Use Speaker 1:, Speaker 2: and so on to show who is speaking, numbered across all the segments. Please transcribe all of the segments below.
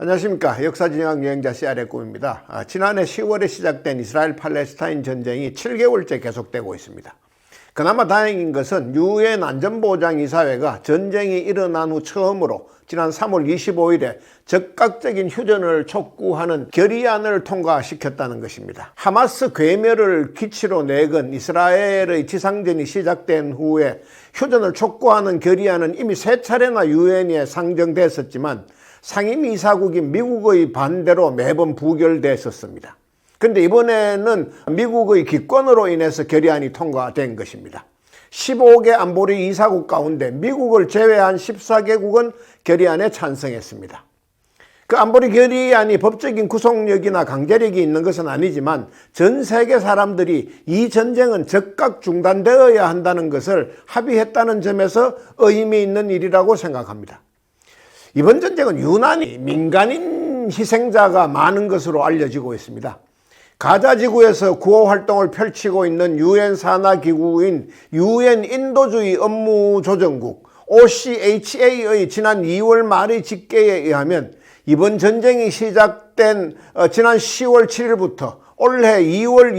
Speaker 1: 안녕하십니까. 역사진학 여행자 CR의 꿈입니다. 지난해 10월에 시작된 이스라엘 팔레스타인 전쟁이 7개월째 계속되고 있습니다. 그나마 다행인 것은 유엔 안전보장이사회가 전쟁이 일어난 후 처음으로 지난 3월 25일에 즉각적인 휴전을 촉구하는 결의안을 통과시켰다는 것입니다. 하마스 괴멸을 기치로 내건 이스라엘의 지상전이 시작된 후에 휴전을 촉구하는 결의안은 이미 3차례나 유엔에 상정됐었지만 상임이사국인 미국의 반대로 매번 부결됐었습니다. 그런데 이번에는 미국의 기권으로 인해서 결의안이 통과된 것입니다. 15개 안보리 이사국 가운데 미국을 제외한 14개국은 결의안에 찬성했습니다. 그 안보리 결의안이 법적인 구속력이나 강제력이 있는 것은 아니지만 전 세계 사람들이 이 전쟁은 즉각 중단되어야 한다는 것을 합의했다는 점에서 의미 있는 일이라고 생각합니다. 이번 전쟁은 유난히 민간인 희생자가 많은 것으로 알려지고 있습니다. 가자 지구에서 구호 활동을 펼치고 있는 유엔 산하 기구인 유엔 인도주의 업무조정국 OCHA의 지난 2월 말의 집계에 의하면 이번 전쟁이 시작된 지난 10월 7일부터 올해 2월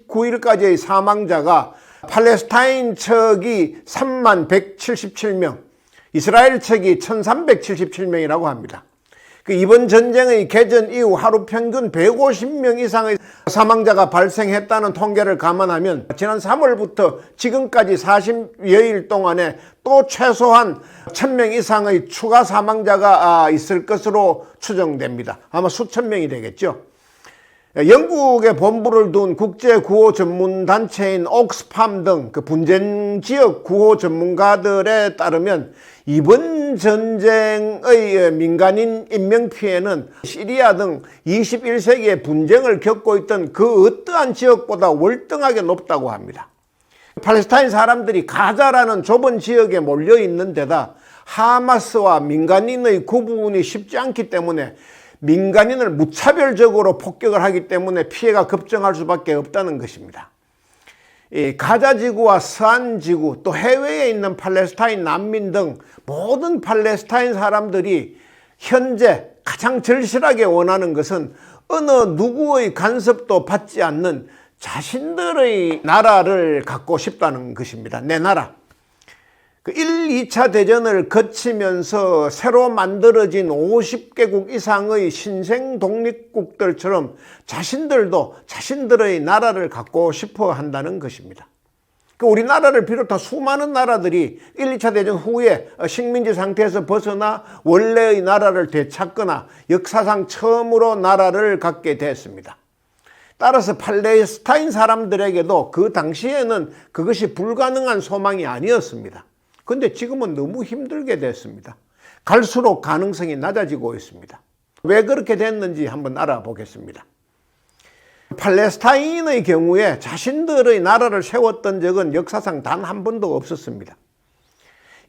Speaker 1: 29일까지의 사망자가 팔레스타인 측이 3만 177명, 이스라엘 측이 1377명이라고 합니다. 이번 전쟁의 개전 이후 하루 평균 150명 이상의 사망자가 발생했다는 통계를 감안하면 지난 3월부터 지금까지 40여일 동안에 또 최소한 1000명 이상의 추가 사망자가 있을 것으로 추정됩니다. 아마 수천 명이 되겠죠. 영국에 본부를 둔 국제구호 전문단체인 옥스팜 등 분쟁 지역 구호 전문가들에 따르면 이번 전쟁의 민간인 인명피해는 시리아 등 21세기의 분쟁을 겪고 있던 그 어떠한 지역보다 월등하게 높다고 합니다. 팔레스타인 사람들이 가자라는 좁은 지역에 몰려 있는 데다 하마스와 민간인의 구분이 쉽지 않기 때문에 민간인을 무차별적으로 폭격을 하기 때문에 피해가 급증할 수밖에 없다는 것입니다. 가자지구와 서안지구 또 해외에 있는 팔레스타인 난민 등 모든 팔레스타인 사람들이 현재 가장 절실하게 원하는 것은 어느 누구의 간섭도 받지 않는 자신들의 나라를 갖고 싶다는 것입니다. 내 나라. 1, 2차 대전을 거치면서 새로 만들어진 50개국 이상의 신생 독립국들처럼 자신들도 자신들의 나라를 갖고 싶어 한다는 것입니다. 우리나라를 비롯한 수많은 나라들이 1, 2차 대전 후에 식민지 상태에서 벗어나 원래의 나라를 되찾거나 역사상 처음으로 나라를 갖게 됐습니다. 따라서 팔레스타인 사람들에게도 그 당시에는 그것이 불가능한 소망이 아니었습니다. 그런데 지금은 너무 힘들게 됐습니다. 갈수록 가능성이 낮아지고 있습니다. 왜 그렇게 됐는지 한번 알아보겠습니다. 팔레스타인의 경우에 자신들의 나라를 세웠던 적은 역사상 단 한 번도 없었습니다.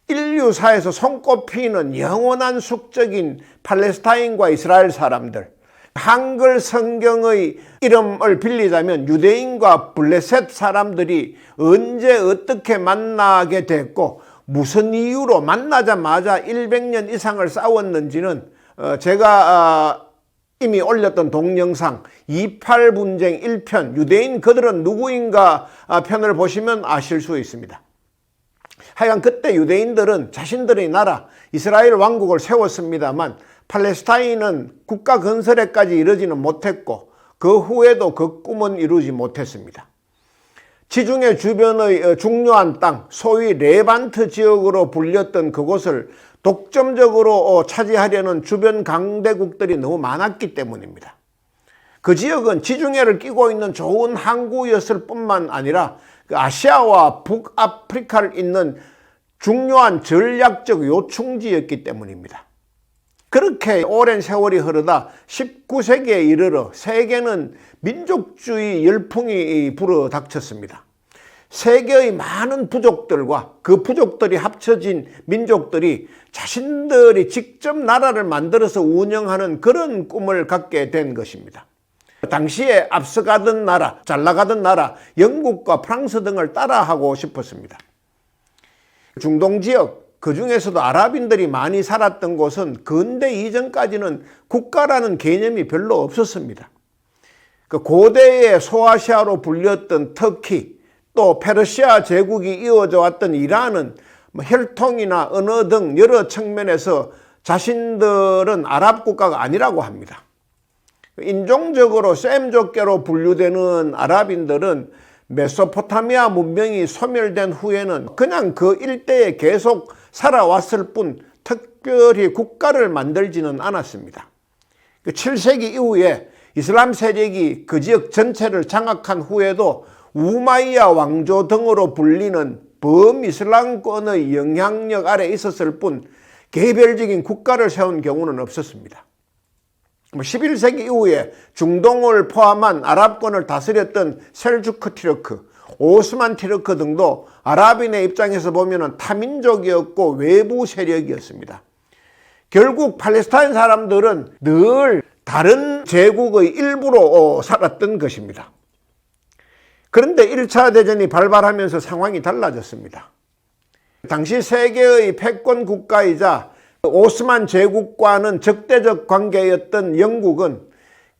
Speaker 1: 인류사에서 손꼽히는 영원한 숙적인 팔레스타인과 이스라엘 사람들, 한글 성경의 이름을 빌리자면 유대인과 블레셋 사람들이 언제 어떻게 만나게 됐고 무슨 이유로 만나자마자 100년 이상을 싸웠는지는 제가 이미 올렸던 동영상 28 분쟁 1편 유대인 그들은 누구인가 편을 보시면 아실 수 있습니다. 하여간 그때 유대인들은 자신들의 나라 이스라엘 왕국을 세웠습니다만 팔레스타인은 국가 건설에까지 이르지는 못했고 그 후에도 그 꿈은 이루지 못했습니다. 지중해 주변의 중요한 땅, 소위 레반트 지역으로 불렸던 그곳을 독점적으로 차지하려는 주변 강대국들이 너무 많았기 때문입니다. 그 지역은 지중해를 끼고 있는 좋은 항구였을 뿐만 아니라 아시아와 북아프리카를 잇는 중요한 전략적 요충지였기 때문입니다. 그렇게 오랜 세월이 흐르다 19세기에 이르러 세계는 민족주의 열풍이 불어닥쳤습니다. 세계의 많은 부족들과 그 부족들이 합쳐진 민족들이 자신들이 직접 나라를 만들어서 운영하는 그런 꿈을 갖게 된 것입니다. 당시에 앞서가던 나라, 잘나가던 나라, 영국과 프랑스 등을 따라하고 싶었습니다. 중동 지역, 그 중에서도 아랍인들이 많이 살았던 곳은 근대 이전까지는 국가라는 개념이 별로 없었습니다. 그 고대의 소아시아로 불렸던 터키, 또 페르시아 제국이 이어져 왔던 이란은 혈통이나 언어 등 여러 측면에서 자신들은 아랍 국가가 아니라고 합니다. 인종적으로 셈족계로 분류되는 아랍인들은 메소포타미아 문명이 소멸된 후에는 그냥 그 일대에 계속 살아왔을 뿐 특별히 국가를 만들지는 않았습니다. 7세기 이후에 이슬람 세력이 그 지역 전체를 장악한 후에도 우마이야 왕조 등으로 불리는 범이슬람권의 영향력 아래 있었을 뿐 개별적인 국가를 세운 경우는 없었습니다. 11세기 이후에 중동을 포함한 아랍권을 다스렸던 셀주크 티르크, 오스만 티르크 등도 아랍인의 입장에서 보면 타민족이었고 외부 세력이었습니다. 결국 팔레스타인 사람들은 늘 다른 제국의 일부로 살았던 것입니다. 그런데 1차 대전이 발발하면서 상황이 달라졌습니다. 당시 세계의 패권 국가이자 오스만 제국과는 적대적 관계였던 영국은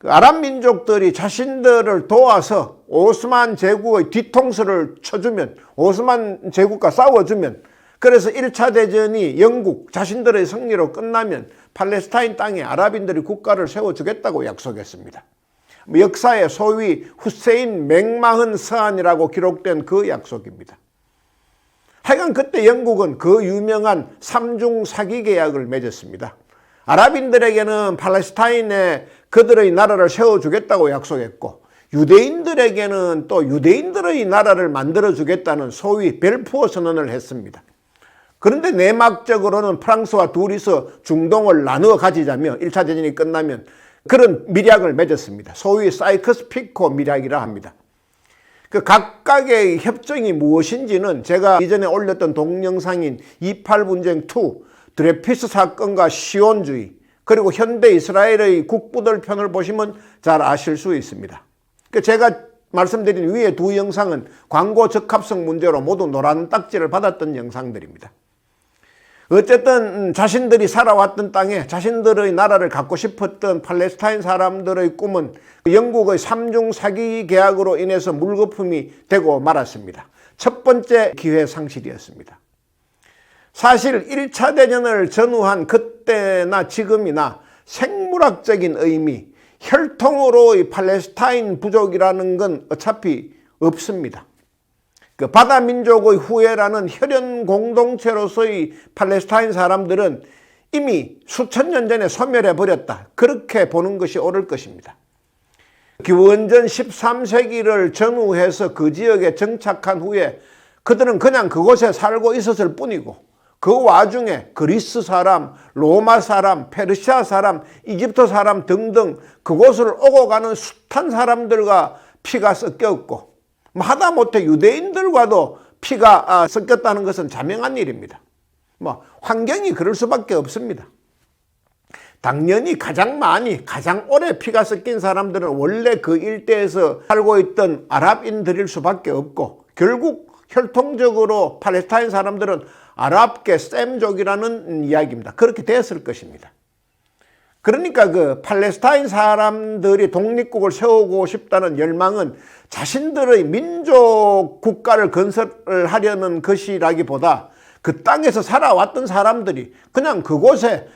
Speaker 1: 아랍 민족들이 자신들을 도와서 오스만 제국의 뒤통수를 쳐주면, 오스만 제국과 싸워주면, 그래서 1차 대전이 영국 자신들의 승리로 끝나면 팔레스타인 땅에 아랍인들이 국가를 세워주겠다고 약속했습니다. 역사에 소위 후세인 맹마흔 서한이라고 기록된 그 약속입니다. 하여간 그때 영국은 그 유명한 삼중 사기 계약을 맺었습니다. 아랍인들에게는 팔레스타인에 그들의 나라를 세워주겠다고 약속했고, 유대인들에게는 또 유대인들의 나라를 만들어주겠다는 소위 벨푸어 선언을 했습니다. 그런데 내막적으로는 프랑스와 둘이서 중동을 나누어 가지자며 1차 대전이 끝나면 그런 밀약을 맺었습니다. 소위 사이커스-피코 밀약이라 합니다. 그 각각의 협정이 무엇인지는 제가 이전에 올렸던 동영상인 28분쟁2, 드레피스 사건과 시온주의, 그리고 현대 이스라엘의 국부들 편을 보시면 잘 아실 수 있습니다. 제가 말씀드린 위에 두 영상은 광고 적합성 문제로 모두 노란 딱지를 받았던 영상들입니다. 어쨌든 자신들이 살아왔던 땅에 자신들의 나라를 갖고 싶었던 팔레스타인 사람들의 꿈은 영국의 삼중 사기 계약으로 인해서 물거품이 되고 말았습니다. 첫 번째 기회 상실이었습니다. 사실 1차 대전을 전후한 그때나 지금이나 생물학적인 의미, 혈통으로의 팔레스타인 부족이라는 건 어차피 없습니다. 그 바다 민족의 후예라는 혈연 공동체로서의 팔레스타인 사람들은 이미 수천 년 전에 소멸해 버렸다. 그렇게 보는 것이 옳을 것입니다. 기원전 13세기를 전후해서 그 지역에 정착한 후에 그들은 그냥 그곳에 살고 있었을 뿐이고, 그 와중에 그리스 사람, 로마 사람, 페르시아 사람, 이집트 사람 등등 그곳을 오고 가는 숱한 사람들과 피가 섞였고, 하다못해 유대인들과도 피가 섞였다는 것은 자명한 일입니다. 환경이 그럴 수밖에 없습니다. 당연히 가장 많이, 가장 오래 피가 섞인 사람들은 원래 그 일대에서 살고 있던 아랍인들일 수밖에 없고, 결국 혈통적으로 팔레스타인 사람들은 아랍계 셈족이라는 이야기입니다. 그렇게 됐을 것입니다. 그러니까 그 팔레스타인 사람들이 독립국을 세우고 싶다는 열망은 자신들의 민족 국가를 건설하려는 것이라기보다 그 땅에서 살아왔던 사람들이 그냥 그곳에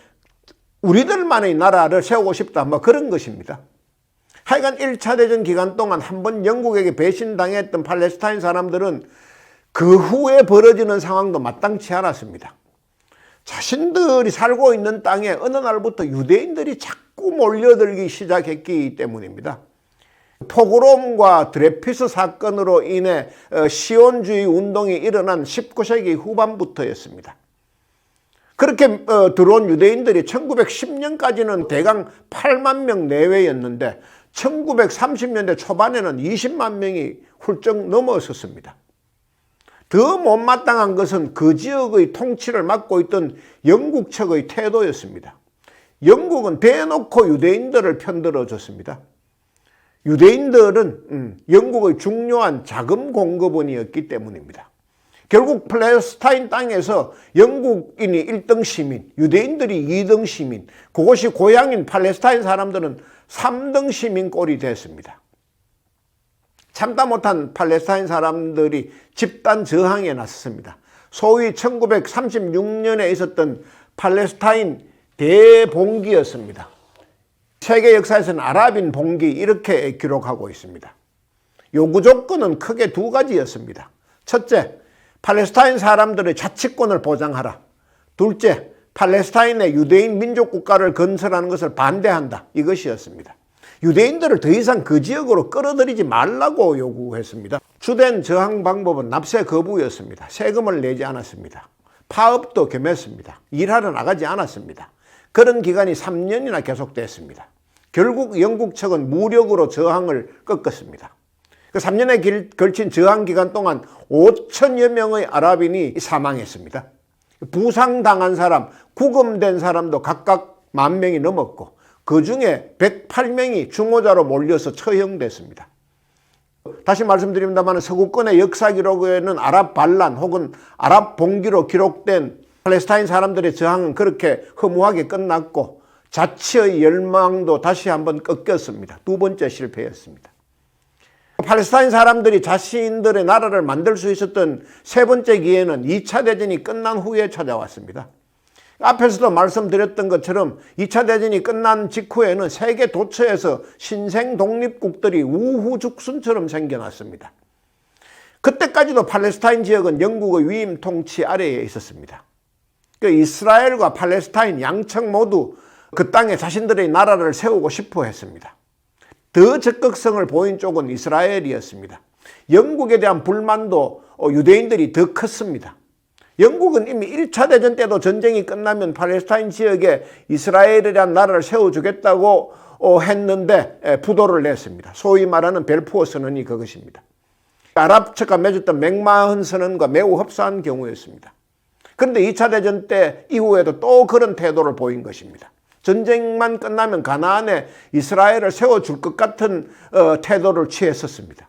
Speaker 1: 우리들만의 나라를 세우고 싶다, 그런 것입니다. 하여간 1차 대전 기간 동안 한번 영국에게 배신당했던 팔레스타인 사람들은 그 후에 벌어지는 상황도 마땅치 않았습니다. 자신들이 살고 있는 땅에 어느 날부터 유대인들이 자꾸 몰려들기 시작했기 때문입니다. 포그롬과 드레피스 사건으로 인해 시온주의 운동이 일어난 19세기 후반부터였습니다. 그렇게 들어온 유대인들이 1910년까지는 대강 8만 명 내외였는데 1930년대 초반에는 20만 명이 훌쩍 넘어섰습니다. 더 못마땅한 것은 그 지역의 통치를 맡고 있던 영국 측의 태도였습니다. 영국은 대놓고 유대인들을 편들어줬습니다. 유대인들은 영국의 중요한 자금 공급원이었기 때문입니다. 결국 팔레스타인 땅에서 영국인이 1등 시민, 유대인들이 2등 시민, 그것이 고향인 팔레스타인 사람들은 3등 시민 꼴이 됐습니다. 참다 못한 팔레스타인 사람들이 집단 저항에 나섰습니다. 소위 1936년에 있었던 팔레스타인 대봉기였습니다. 세계 역사에서는 아랍인 봉기 이렇게 기록하고 있습니다. 요구 조건은 크게 두 가지였습니다. 첫째, 팔레스타인 사람들의 자치권을 보장하라. 둘째, 팔레스타인의 유대인 민족 국가를 건설하는 것을 반대한다. 이것이었습니다. 유대인들을 더 이상 그 지역으로 끌어들이지 말라고 요구했습니다. 주된 저항 방법은 납세 거부였습니다. 세금을 내지 않았습니다. 파업도 겸했습니다. 일하러 나가지 않았습니다. 그런 기간이 3년이나 계속됐습니다. 결국 영국 측은 무력으로 저항을 꺾었습니다. 그 3년에 걸친 저항 기간 동안 5천여 명의 아랍인이 사망했습니다. 부상당한 사람, 구금된 사람도 각각 10,000명이 넘었고 그 중에 108명이 중호자로 몰려서 처형됐습니다. 다시 말씀드립니다만 서구권의 역사 기록에는 아랍 반란 혹은 아랍 봉기로 기록된 팔레스타인 사람들의 저항은 그렇게 허무하게 끝났고 자치의 열망도 다시 한번 꺾였습니다. 두 번째 실패였습니다. 팔레스타인 사람들이 자신들의 나라를 만들 수 있었던 세 번째 기회는 2차 대전이 끝난 후에 찾아왔습니다. 앞에서도 말씀드렸던 것처럼 2차 대전이 끝난 직후에는 세계 도처에서 신생 독립국들이 우후죽순처럼 생겨났습니다. 그때까지도 팔레스타인 지역은 영국의 위임 통치 아래에 있었습니다. 이스라엘과 팔레스타인 양측 모두 그 땅에 자신들의 나라를 세우고 싶어 했습니다. 더 적극성을 보인 쪽은 이스라엘이었습니다. 영국에 대한 불만도 유대인들이 더 컸습니다. 영국은 이미 1차 대전 때도 전쟁이 끝나면 팔레스타인 지역에 이스라엘이라는 나라를 세워주겠다고 했는데 부도를 냈습니다. 소위 말하는 벨푸어 선언이 그것입니다. 아랍 측과 맺었던 맥마흔 선언과 매우 흡사한 경우였습니다. 그런데 2차 대전 때 이후에도 또 그런 태도를 보인 것입니다. 전쟁만 끝나면 가나안에 이스라엘을 세워줄 것 같은 태도를 취했었습니다.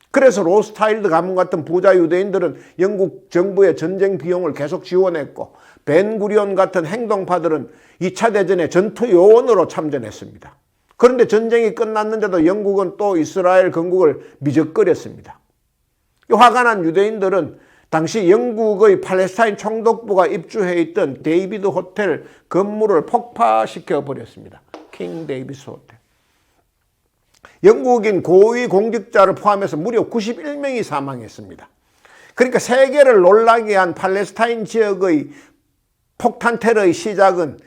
Speaker 1: 그래서 로스타일드 가문 같은 부자 유대인들은 영국 정부의 전쟁 비용을 계속 지원했고 벤구리온 같은 행동파들은 2차 대전의 전투 요원으로 참전했습니다. 그런데 전쟁이 끝났는데도 영국은 또 이스라엘 건국을 미적거렸습니다. 화가 난 유대인들은 당시 영국의 팔레스타인 총독부가 입주해 있던 데이비드 호텔 건물을 폭파시켜 버렸습니다. 킹 데이비스 호텔. 영국인 고위 공직자를 포함해서 무려 91명이 사망했습니다. 그러니까 세계를 놀라게 한 팔레스타인 지역의 폭탄 테러의 시작은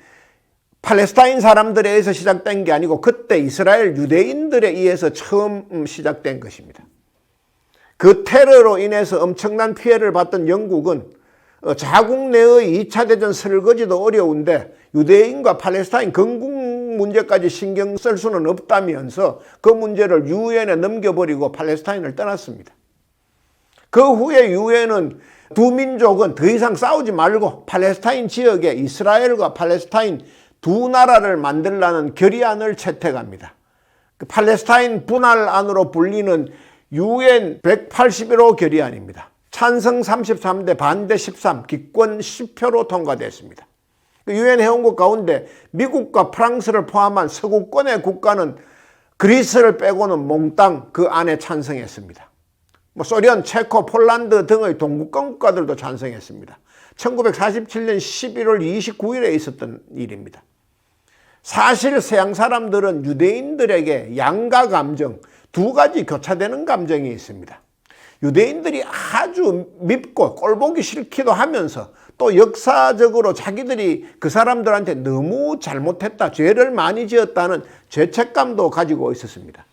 Speaker 1: 팔레스타인 사람들에 의해서 시작된 게 아니고 그때 이스라엘 유대인들에 의해서 처음 시작된 것입니다. 그 테러로 인해서 엄청난 피해를 봤던 영국은 자국 내의 2차 대전 설거지도 어려운데 유대인과 팔레스타인 건국 문제까지 신경 쓸 수는 없다면서 그 문제를 유엔에 넘겨버리고 팔레스타인을 떠났습니다. 그 후에 유엔은 두 민족은 더 이상 싸우지 말고 팔레스타인 지역에 이스라엘과 팔레스타인 두 나라를 만들라는 결의안을 채택합니다. 그 팔레스타인 분할안으로 불리는 유엔 181호 결의안입니다. 찬성 33대 반대 13, 기권 10표로 통과됐습니다. 유엔 회원국 가운데 미국과 프랑스를 포함한 서구권의 국가는 그리스를 빼고는 몽땅 그 안에 찬성했습니다. 소련, 체코, 폴란드 등의 동구권 국가들도 찬성했습니다. 1947년 11월 29일에 있었던 일입니다. 사실 서양 사람들은 유대인들에게 양가 감정, 두 가지 교차되는 감정이 있습니다. 유대인들이 아주 밉고 꼴보기 싫기도 하면서 또 역사적으로 자기들이 그 사람들한테 너무 잘못했다, 죄를 많이 지었다는 죄책감도 가지고 있었습니다.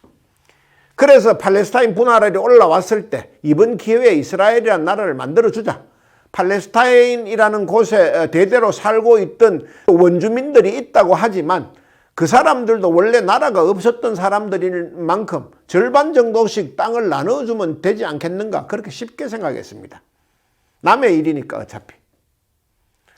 Speaker 1: 그래서 팔레스타인 분할이 올라왔을 때 이번 기회에 이스라엘이라는 나라를 만들어주자. 팔레스타인이라는 곳에 대대로 살고 있던 원주민들이 있다고 하지만 그 사람들도 원래 나라가 없었던 사람들인 만큼 절반 정도씩 땅을 나눠주면 되지 않겠는가, 그렇게 쉽게 생각했습니다. 남의 일이니까 어차피.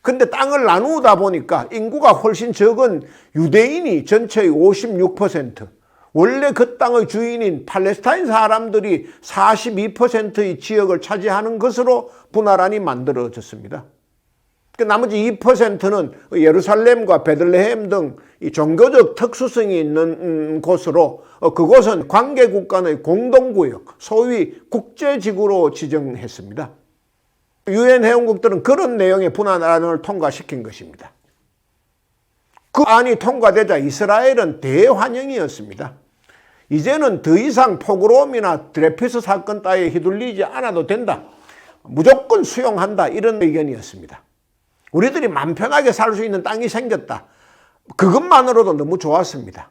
Speaker 1: 근데 땅을 나누다 보니까 인구가 훨씬 적은 유대인이 전체의 56%, 원래 그 땅의 주인인 팔레스타인 사람들이 42%의 지역을 차지하는 것으로 분할안이 만들어졌습니다. 나머지 2%는 예루살렘과 베들레헴 등 종교적 특수성이 있는 곳으로 그곳은 관계국 간의 공동구역, 소위 국제지구로 지정했습니다. 유엔 회원국들은 그런 내용의 분할안을 통과시킨 것입니다. 그 안이 통과되자 이스라엘은 대환영이었습니다. 이제는 더 이상 포그롬이나 드레피스 사건 따위에 휘둘리지 않아도 된다. 무조건 수용한다. 이런 의견이었습니다. 우리들이 맘 편하게 살 수 있는 땅이 생겼다. 그것만으로도 너무 좋았습니다.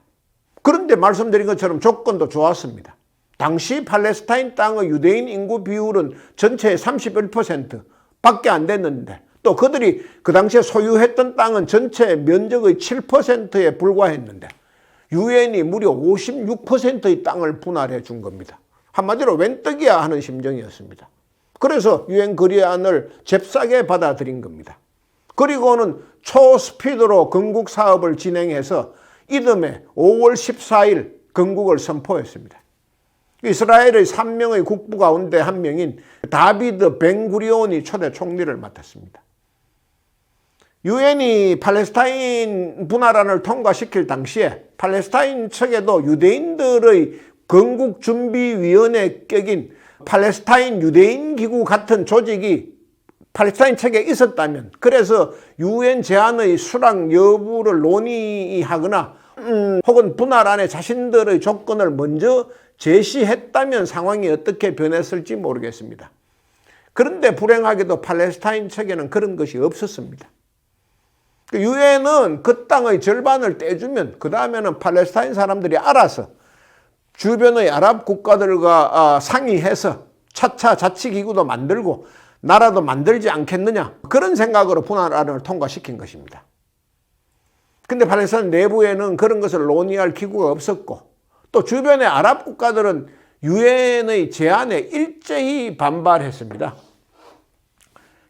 Speaker 1: 그런데 말씀드린 것처럼 조건도 좋았습니다. 당시 팔레스타인 땅의 유대인 인구 비율은 전체의 31%밖에 안 됐는데 또 그들이 그 당시에 소유했던 땅은 전체 면적의 7%에 불과했는데 유엔이 무려 56%의 땅을 분할해 준 겁니다. 한마디로 웬 떡이야 하는 심정이었습니다. 그래서 유엔 거래안을 잽싸게 받아들인 겁니다. 그리고는 초스피드로 건국 사업을 진행해서 이듬해 5월 14일 건국을 선포했습니다. 이스라엘의 3명의 국부 가운데 한 명인 다비드 벤구리온이 초대 총리를 맡았습니다. 유엔이 팔레스타인 분할안을 통과시킬 당시에 팔레스타인 측에도 유대인들의 건국준비위원회 격인 팔레스타인 유대인 기구 같은 조직이 팔레스타인 측에 있었다면, 그래서 유엔 제안의 수락 여부를 논의하거나 혹은 분할안에 자신들의 조건을 먼저 제시했다면 상황이 어떻게 변했을지 모르겠습니다. 그런데 불행하게도 팔레스타인 측에는 그런 것이 없었습니다. 유엔은 그 땅의 절반을 떼주면 그 다음에는 팔레스타인 사람들이 알아서 주변의 아랍 국가들과 상의해서 차차 자치기구도 만들고 나라도 만들지 않겠느냐, 그런 생각으로 분할안을 통과시킨 것입니다. 근데 팔레스타인 내부에는 그런 것을 논의할 기구가 없었고 또 주변의 아랍 국가들은 유엔의 제안에 일제히 반발했습니다.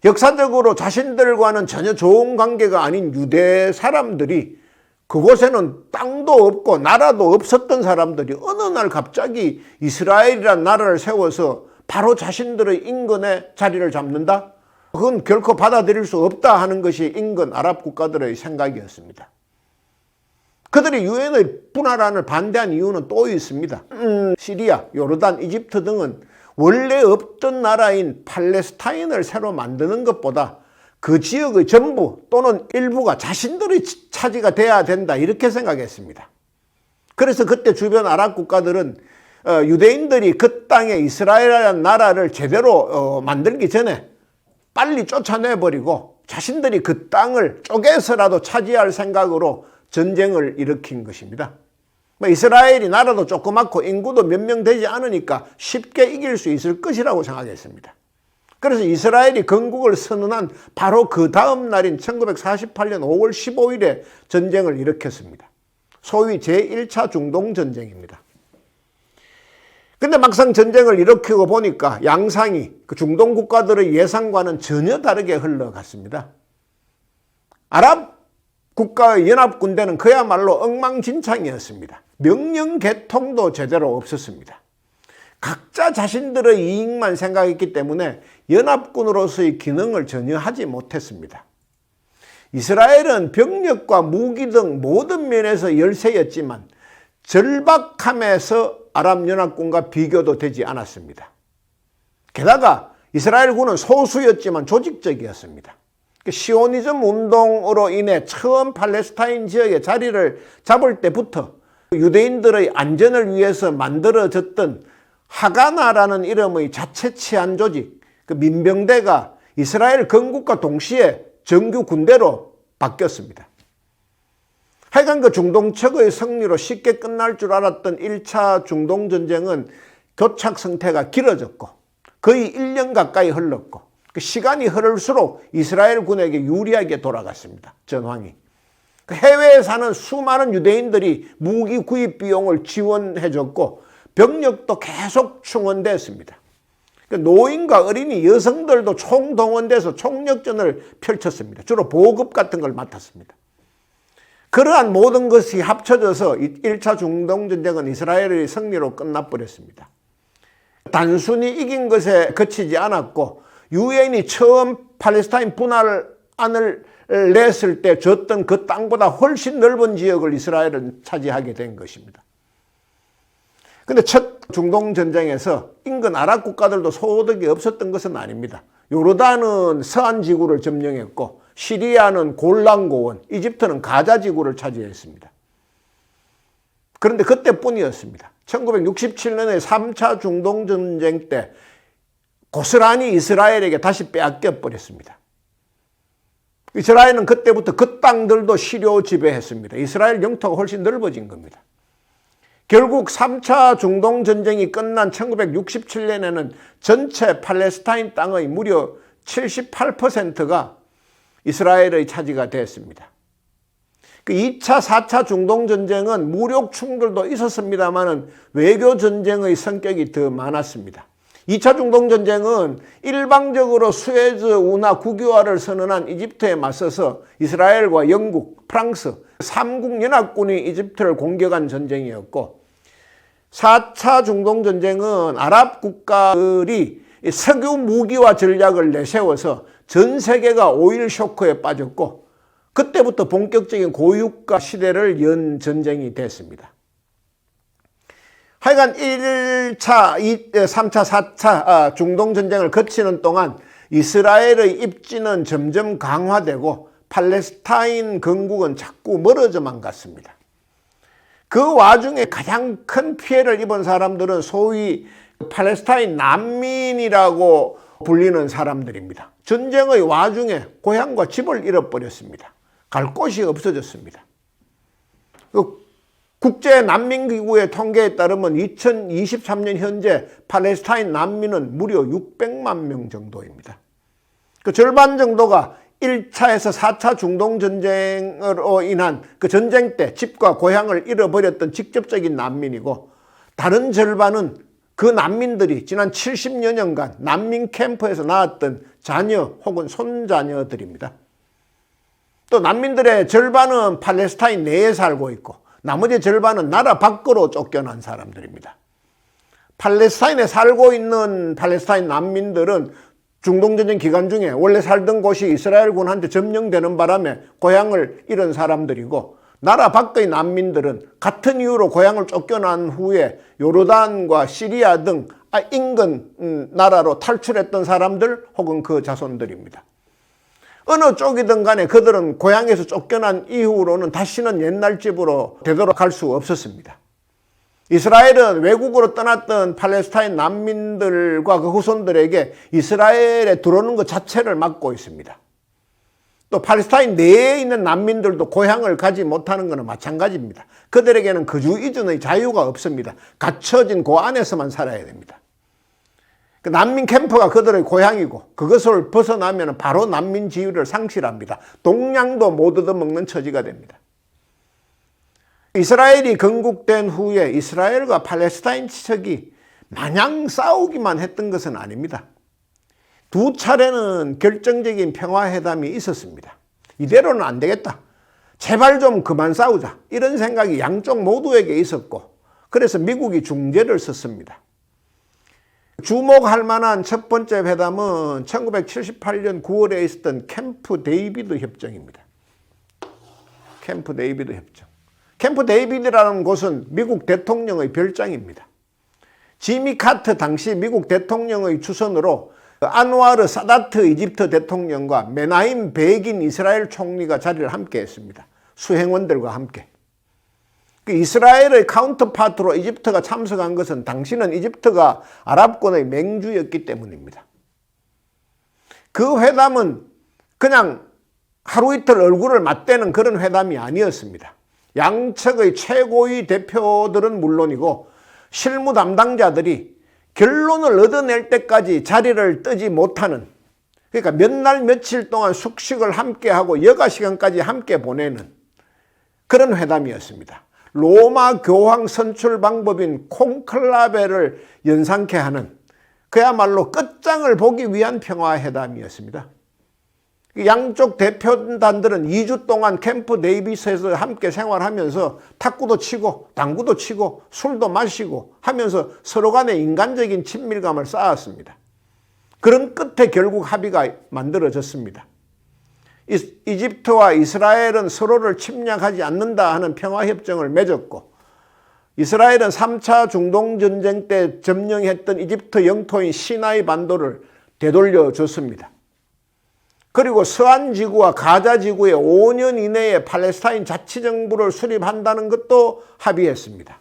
Speaker 1: 역사적으로 자신들과는 전혀 좋은 관계가 아닌 유대 사람들이, 그곳에는 땅도 없고 나라도 없었던 사람들이 어느 날 갑자기 이스라엘이라는 나라를 세워서 바로 자신들의 인근에 자리를 잡는다? 그건 결코 받아들일 수 없다 하는 것이 인근 아랍 국가들의 생각이었습니다. 그들이 유엔의 분할안을 반대한 이유는 또 있습니다. 시리아, 요르단, 이집트 등은 원래 없던 나라인 팔레스타인을 새로 만드는 것보다 그 지역의 전부 또는 일부가 자신들의 차지가 돼야 된다, 이렇게 생각했습니다. 그래서 그때 주변 아랍 국가들은 유대인들이 그 땅에 이스라엘이라는 나라를 제대로 만들기 전에 빨리 쫓아내버리고 자신들이 그 땅을 쪼개서라도 차지할 생각으로 전쟁을 일으킨 것입니다. 이스라엘이 나라도 조그맣고 인구도 몇 명 되지 않으니까 쉽게 이길 수 있을 것이라고 생각했습니다. 그래서 이스라엘이 건국을 선언한 바로 그 다음 날인 1948년 5월 15일에 전쟁을 일으켰습니다. 소위 제1차 중동전쟁입니다. 근데 막상 전쟁을 일으키고 보니까 양상이 그 중동 국가들의 예상과는 전혀 다르게 흘러갔습니다. 아랍 국가의 연합군대는 그야말로 엉망진창이었습니다. 명령 개통도 제대로 없었습니다. 각자 자신들의 이익만 생각했기 때문에 연합군으로서의 기능을 전혀 하지 못했습니다. 이스라엘은 병력과 무기 등 모든 면에서 열세였지만 절박함에서 아랍연합군과 비교도 되지 않았습니다. 게다가 이스라엘군은 소수였지만 조직적이었습니다. 시오니즘 운동으로 인해 처음 팔레스타인 지역에 자리를 잡을 때부터 유대인들의 안전을 위해서 만들어졌던 하가나라는 이름의 자체 치안 조직, 그 민병대가 이스라엘 건국과 동시에 정규 군대로 바뀌었습니다. 하여간 그 중동 측의 승리로 쉽게 끝날 줄 알았던 1차 중동전쟁은 교착 상태가 길어졌고 거의 1년 가까이 흘렀고 그 시간이 흐를수록 이스라엘 군에게 유리하게 돌아갔습니다. 전황이. 해외에 사는 수많은 유대인들이 무기 구입 비용을 지원해줬고 병력도 계속 충원됐습니다. 노인과 어린이, 여성들도 총동원돼서 총력전을 펼쳤습니다. 주로 보급 같은 걸 맡았습니다. 그러한 모든 것이 합쳐져서 1차 중동전쟁은 이스라엘의 승리로 끝나버렸습니다. 단순히 이긴 것에 그치지 않았고 유엔이 처음 팔레스타인 분할안을 냈을 때 줬던 그 땅보다 훨씬 넓은 지역을 이스라엘은 차지하게 된 것입니다. 근데 첫 중동전쟁에서 인근 아랍 국가들도 소득이 없었던 것은 아닙니다. 요르단은 서한 지구를 점령했고 시리아는 골란 고원, 이집트는 가자 지구를 차지했습니다. 그런데 그때뿐이었습니다. 1967년에 3차 중동전쟁 때 고스란히 이스라엘에게 다시 빼앗겨 버렸습니다. 이스라엘은 그때부터 그 땅들도 시료 지배했습니다. 이스라엘 영토가 훨씬 넓어진 겁니다. 결국 3차 중동전쟁이 끝난 1967년에는 전체 팔레스타인 땅의 무려 78%가 이스라엘의 차지가 됐습니다. 그 2차, 4차 중동전쟁은 무력 충돌도 있었습니다만 외교전쟁의 성격이 더 많았습니다. 2차 중동전쟁은 일방적으로 수에즈 운하 국유화를 선언한 이집트에 맞서서 이스라엘과 영국, 프랑스, 3국 연합군이 이집트를 공격한 전쟁이었고 4차 중동전쟁은 아랍 국가들이 석유 무기화 전략을 내세워서 전 세계가 오일 쇼크에 빠졌고 그때부터 본격적인 고유가 시대를 연 전쟁이 됐습니다. 하여간 1차, 3차, 4차 중동전쟁을 거치는 동안 이스라엘의 입지는 점점 강화되고 팔레스타인 건국은 자꾸 멀어져만 갔습니다. 그 와중에 가장 큰 피해를 입은 사람들은 소위 팔레스타인 난민이라고 불리는 사람들입니다. 전쟁의 와중에 고향과 집을 잃어버렸습니다. 갈 곳이 없어졌습니다. 국제난민기구의 통계에 따르면 2023년 현재 팔레스타인 난민은 무려 600만 명 정도입니다. 그 절반 정도가 1차에서 4차 중동전쟁으로 인한 그 전쟁 때 집과 고향을 잃어버렸던 직접적인 난민이고 다른 절반은 그 난민들이 지난 70여 년간 난민 캠프에서 낳았던 자녀 혹은 손자녀들입니다. 또 난민들의 절반은 팔레스타인 내에 살고 있고 나머지 절반은 나라 밖으로 쫓겨난 사람들입니다. 팔레스타인에 살고 있는 팔레스타인 난민들은 중동전쟁 기간 중에 원래 살던 곳이 이스라엘군한테 점령되는 바람에 고향을 잃은 사람들이고 나라 밖의 난민들은 같은 이유로 고향을 쫓겨난 후에 요르단과 시리아 등 인근 나라로 탈출했던 사람들 혹은 그 자손들입니다. 어느 쪽이든 간에 그들은 고향에서 쫓겨난 이후로는 다시는 옛날 집으로 되돌아갈 수 없었습니다. 이스라엘은 외국으로 떠났던 팔레스타인 난민들과 그 후손들에게 이스라엘에 들어오는 것 자체를 막고 있습니다. 또 팔레스타인 내에 있는 난민들도 고향을 가지 못하는 것은 마찬가지입니다. 그들에게는 거주 이전의 자유가 없습니다. 갇혀진 그 안에서만 살아야 됩니다. 그 난민 캠프가 그들의 고향이고 그것을 벗어나면 바로 난민 지위를 상실합니다. 동량도 못 얻어먹는 처지가 됩니다. 이스라엘이 건국된 후에 이스라엘과 팔레스타인 측이 마냥 싸우기만 했던 것은 아닙니다. 두 차례는 결정적인 평화회담이 있었습니다. 이대로는 안 되겠다. 제발 좀 그만 싸우자. 이런 생각이 양쪽 모두에게 있었고 그래서 미국이 중재를 썼습니다. 주목할 만한 첫 번째 회담은 1978년 9월에 있었던 캠프 데이비드 협정입니다. 캠프 데이비드 협정. 캠프 데이비드라는 곳은 미국 대통령의 별장입니다. 지미 카터 당시 미국 대통령의 추선으로 안와르 사다트 이집트 대통령과 메나임 베긴 이스라엘 총리가 자리를 함께 했습니다. 수행원들과 함께. 이스라엘의 카운터파트로 이집트가 참석한 것은 당시는 이집트가 아랍권의 맹주였기 때문입니다. 그 회담은 그냥 하루 이틀 얼굴을 맞대는 그런 회담이 아니었습니다. 양측의 최고위 대표들은 물론이고 실무 담당자들이 결론을 얻어낼 때까지 자리를 뜨지 못하는, 그러니까 몇 날 며칠 동안 숙식을 함께하고 여가 시간까지 함께 보내는 그런 회담이었습니다. 로마 교황 선출 방법인 콘클라베를 연상케 하는 그야말로 끝장을 보기 위한 평화회담이었습니다. 양쪽 대표단들은 2주 동안 캠프 데이비스에서 함께 생활하면서 탁구도 치고 당구도 치고 술도 마시고 하면서 서로 간에 인간적인 친밀감을 쌓았습니다. 그런 끝에 결국 합의가 만들어졌습니다. 이집트와 이스라엘은 서로를 침략하지 않는다 하는 평화협정을 맺었고, 이스라엘은 3차 중동전쟁 때 점령했던 이집트 영토인 시나이 반도를 되돌려 줬습니다. 그리고 서한지구와 가자지구에 5년 이내에 팔레스타인 자치정부를 수립한다는 것도 합의했습니다.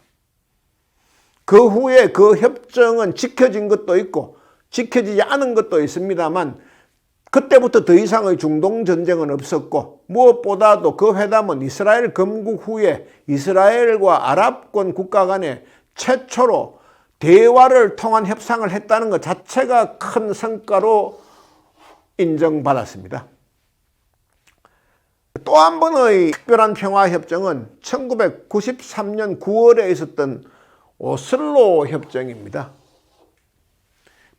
Speaker 1: 그 후에 그 협정은 지켜진 것도 있고 지켜지지 않은 것도 있습니다만, 그때부터 더 이상의 중동전쟁은 없었고, 무엇보다도 그 회담은 이스라엘 건국 후에 이스라엘과 아랍권 국가 간에 최초로 대화를 통한 협상을 했다는 것 자체가 큰 성과로 인정받았습니다. 또 한 번의 특별한 평화협정은 1993년 9월에 있었던 오슬로 협정입니다.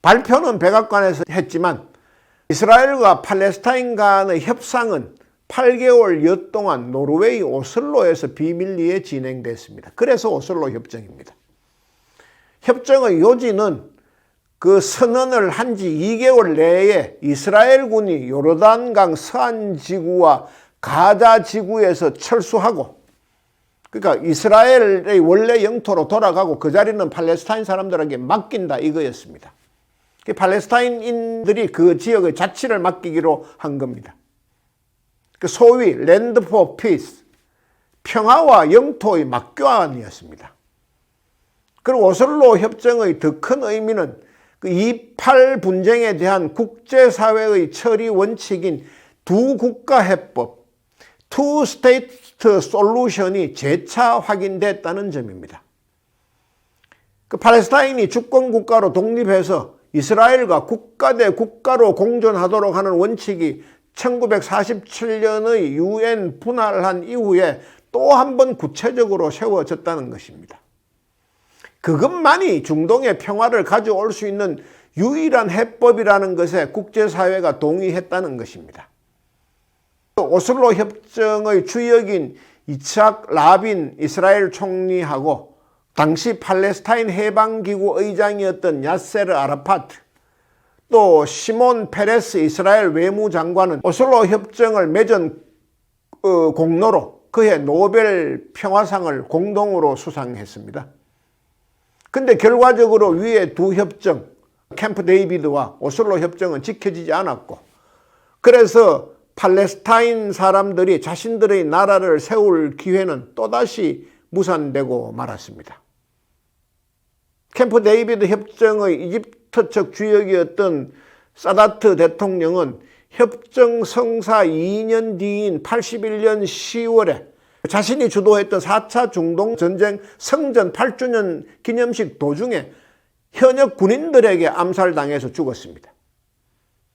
Speaker 1: 발표는 백악관에서 했지만 이스라엘과 팔레스타인 간의 협상은 8개월여 동안 노르웨이 오슬로에서 비밀리에 진행됐습니다. 그래서 오슬로 협정입니다. 협정의 요지는 그 선언을 한 지 2개월 내에 이스라엘군이 요르단강 서안지구와 가자지구에서 철수하고, 그러니까 이스라엘의 원래 영토로 돌아가고 그 자리는 팔레스타인 사람들에게 맡긴다 이거였습니다. 팔레스타인인들이 그 지역의 자치를 맡기기로 한 겁니다. 소위 랜드 포 피스, 평화와 영토의 맞교환이었습니다. 그리고 오슬로 협정의 더 큰 의미는 그 2.8 분쟁에 대한 국제사회의 처리 원칙인 두 국가 해법, 투 스테이트 솔루션이 재차 확인됐다는 점입니다. 그 팔레스타인이 주권국가로 독립해서 이스라엘과 국가 대 국가로 공존하도록 하는 원칙이 1947년의 UN 분할한 이후에 또 한 번 구체적으로 세워졌다는 것입니다. 그것만이 중동의 평화를 가져올 수 있는 유일한 해법이라는 것에 국제사회가 동의했다는 것입니다. 오슬로 협정의 주역인 이츠학 라빈 이스라엘 총리하고 당시 팔레스타인 해방기구 의장이었던 야세르 아라파트, 또 시몬 페레스 이스라엘 외무장관은 오슬로 협정을 맺은 공로로 그해 노벨 평화상을 공동으로 수상했습니다. 근데 결과적으로 위에 두 협정, 캠프 데이비드와 오슬로 협정은 지켜지지 않았고, 그래서 팔레스타인 사람들이 자신들의 나라를 세울 기회는 또다시 무산되고 말았습니다. 캠프 데이비드 협정의 이집트 측 주역이었던 사다트 대통령은 협정 성사 2년 뒤인 81년 10월에 자신이 주도했던 4차 중동전쟁 성전 8주년 기념식 도중에 현역 군인들에게 암살당해서 죽었습니다.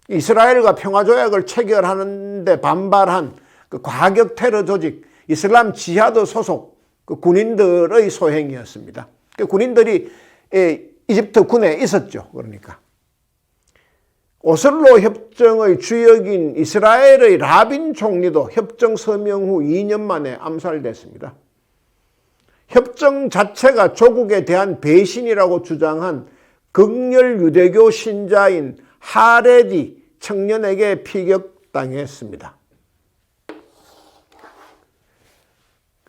Speaker 1: 이스라엘과 평화조약을 체결하는데 반발한 그 과격 테러 조직 이슬람 지하드 소속 그 군인들의 소행이었습니다. 그 군인들이 이집트 군에 있었죠. 그러니까 오슬로 협정의 주역인 이스라엘의 라빈 총리도 협정 서명 후 2년 만에 암살됐습니다. 협정 자체가 조국에 대한 배신이라고 주장한 극렬 유대교 신자인 하레디 청년에게 피격당했습니다.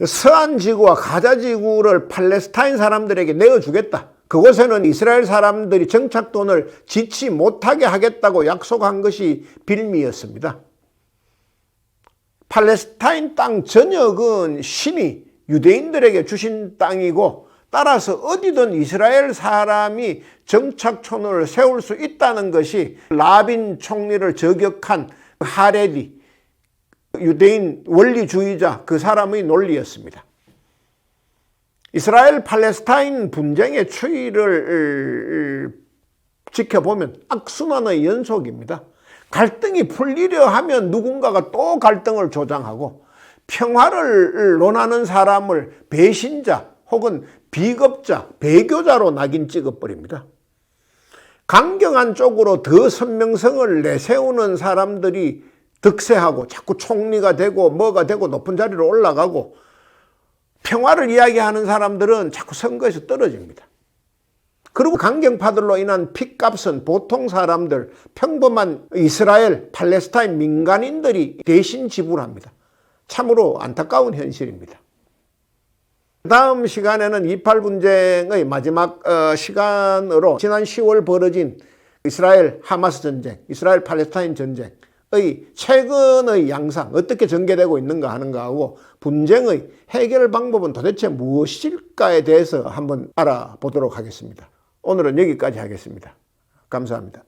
Speaker 1: 서안지구와 가자지구를 팔레스타인 사람들에게 내어주겠다. 그곳에는 이스라엘 사람들이 정착돈을 짓지 못하게 하겠다고 약속한 것이 빌미였습니다. 팔레스타인 땅 전역은 신이 유대인들에게 주신 땅이고, 따라서 어디든 이스라엘 사람이 정착촌을 세울 수 있다는 것이 라빈 총리를 저격한 하레디 유대인 원리주의자 그 사람의 논리였습니다. 이스라엘 팔레스타인 분쟁의 추이를 지켜보면 악순환의 연속입니다. 갈등이 풀리려 하면 누군가가 또 갈등을 조장하고, 평화를 논하는 사람을 배신자 혹은 비겁자, 배교자로 낙인 찍어버립니다. 강경한 쪽으로 더 선명성을 내세우는 사람들이 득세하고 자꾸 총리가 되고 뭐가 되고 높은 자리로 올라가고, 평화를 이야기하는 사람들은 자꾸 선거에서 떨어집니다. 그리고 강경파들로 인한 핏값은 보통 사람들, 평범한 이스라엘, 팔레스타인 민간인들이 대신 지불합니다. 참으로 안타까운 현실입니다. 다음 시간에는 28 분쟁의 마지막 시간으로 지난 10월 벌어진 이스라엘 하마스 전쟁, 이스라엘 팔레스타인 전쟁의 최근의 양상, 어떻게 전개되고 있는가 하는 거하고 분쟁의 해결 방법은 도대체 무엇일까에 대해서 한번 알아보도록 하겠습니다. 오늘은 여기까지 하겠습니다. 감사합니다.